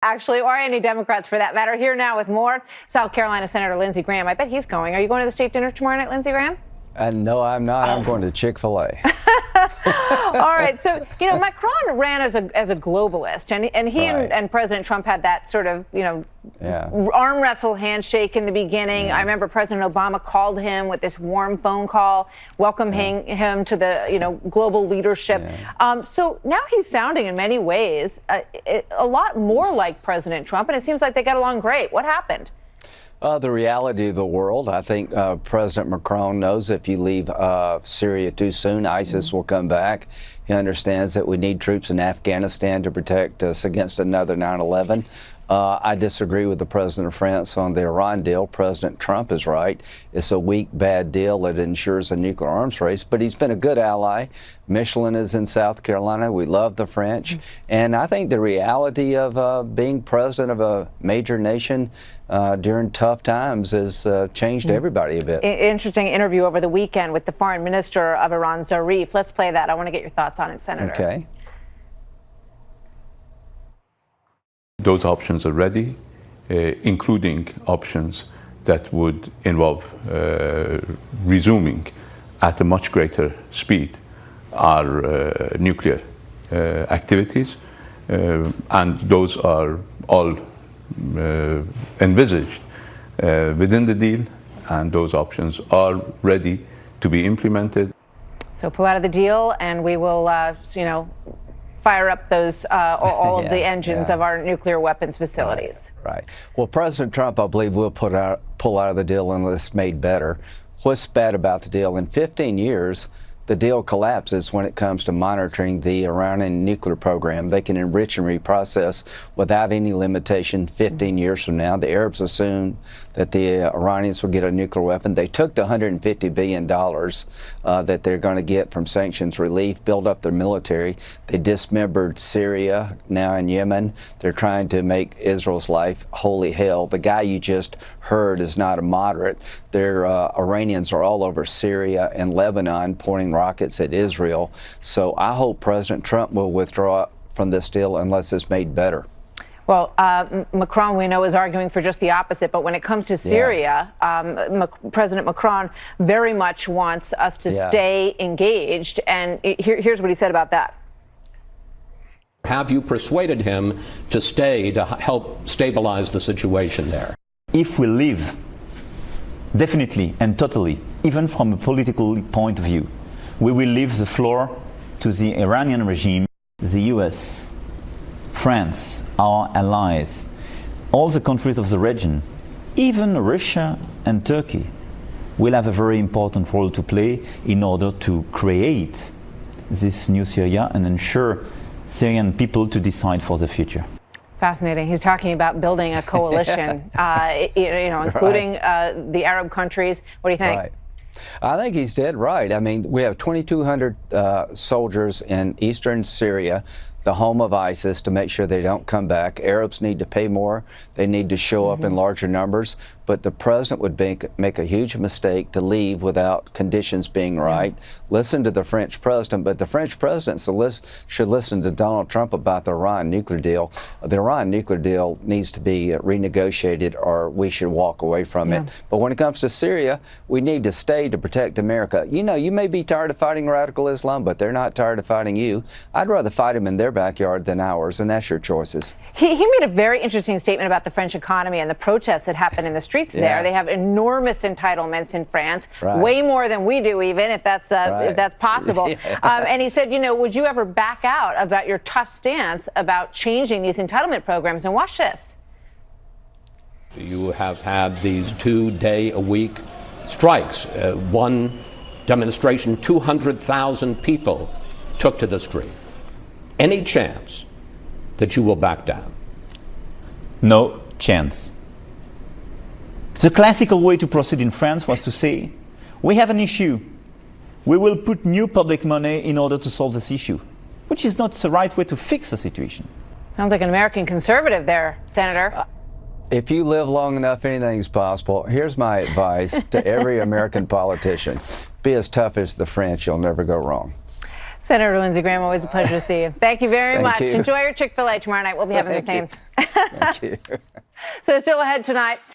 Actually, or any Democrats for that matter. Here now with more, South Carolina Senator Lindsey Graham. I bet he's going. Are you going to the state dinner tomorrow night, Lindsey Graham? No, I'm not. I'm going to Chick-fil-A. All right. So, Macron ran as a globalist, and he Right. and President Trump had that sort of, arm wrestle handshake in the beginning. Yeah. I remember President Obama called him with this warm phone call, welcoming him to the, global leadership. Yeah. So now he's sounding in many ways a lot more like President Trump, and it seems like they got along great. What happened? The reality of the world. I think President Macron knows if you leave Syria too soon, ISIS will come back. He understands that we need troops in Afghanistan to protect us against another 9/11. I disagree with the president of France on the Iran deal. President Trump is right. It's a weak, bad deal that ensures a nuclear arms race, but he's been a good ally. Michelin is in South Carolina. We love the French. And I think the reality of being president of a major nation during tough times has changed everybody a bit. Interesting interview over the weekend with the foreign minister of Iran, Zarif. Let's play that. I want to get your thoughts on it, Senator. Okay. Those options are ready, including options that would involve resuming at a much greater speed our nuclear activities, and those are all envisaged within the deal, and those options are ready to be implemented. So pull out of the deal, and we will, fire up those all of the engines of our nuclear weapons facilities. Right. Well, President Trump, I believe, will pull out of the deal unless it's made better. What's bad about the deal? In 15 years, the deal collapses when it comes to monitoring the Iranian nuclear program. They can enrich and reprocess without any limitation 15 years from now. The Arabs assume that the Iranians will get a nuclear weapon. They took the $150 billion that they're going to get from sanctions relief, build up their military. They dismembered Syria, now in Yemen. They're trying to make Israel's life holy hell. The guy you just heard is not a moderate. Their Iranians are all over Syria and Lebanon pointing rockets at Israel. So I hope President Trump will withdraw from this deal unless it's made better. Well, Macron, we know, is arguing for just the opposite. But when it comes to Syria, President Macron very much wants us to stay engaged. And here's what he said about that. Have you persuaded him to stay to help stabilize the situation there? If we leave, definitely and totally, even from a political point of view, we will leave the floor to the Iranian regime, the US, France, our allies, all the countries of the region, even Russia and Turkey will have a very important role to play in order to create this new Syria and ensure Syrian people to decide for the future. Fascinating. He's talking about building a coalition, including the Arab countries. What do you think? Right. I think he's dead right. I mean, we have 2,200 soldiers in eastern Syria, the home of ISIS, to make sure they don't come back. Arabs need to pay more. They need to show up in larger numbers. But the president would make a huge mistake to leave without conditions being right. Listen to the French president, but the French president should listen to Donald Trump about the Iran nuclear deal. The Iran nuclear deal needs to be renegotiated, or we should walk away from it. But when it comes to Syria, we need to stay to protect America. You may be tired of fighting radical Islam, but they're not tired of fighting you. I'd rather fight them in their backyard than ours, and that's your choices. He made a very interesting statement about the French economy and the protests that happen in the streets there. They have enormous entitlements in France, way more than we do, even if that's possible. And he said, would you ever back out about your tough stance about changing these entitlement programs? And watch this. You have had these 2-day-a-week strikes. One demonstration, 200,000 people took to the street. Any chance that you will back down? No chance. The classical way to proceed in France was to say, we have an issue. We will put new public money in order to solve this issue, which is not the right way to fix the situation. Sounds like an American conservative there, Senator. If you live long enough, anything's possible. Here's my advice to every American politician. Be as tough as the French. You'll never go wrong. Senator Lindsey Graham, always a pleasure to see you. Thank you very much. You. Enjoy your Chick-fil-A tomorrow night. We'll be having the same Thank you. So still ahead tonight.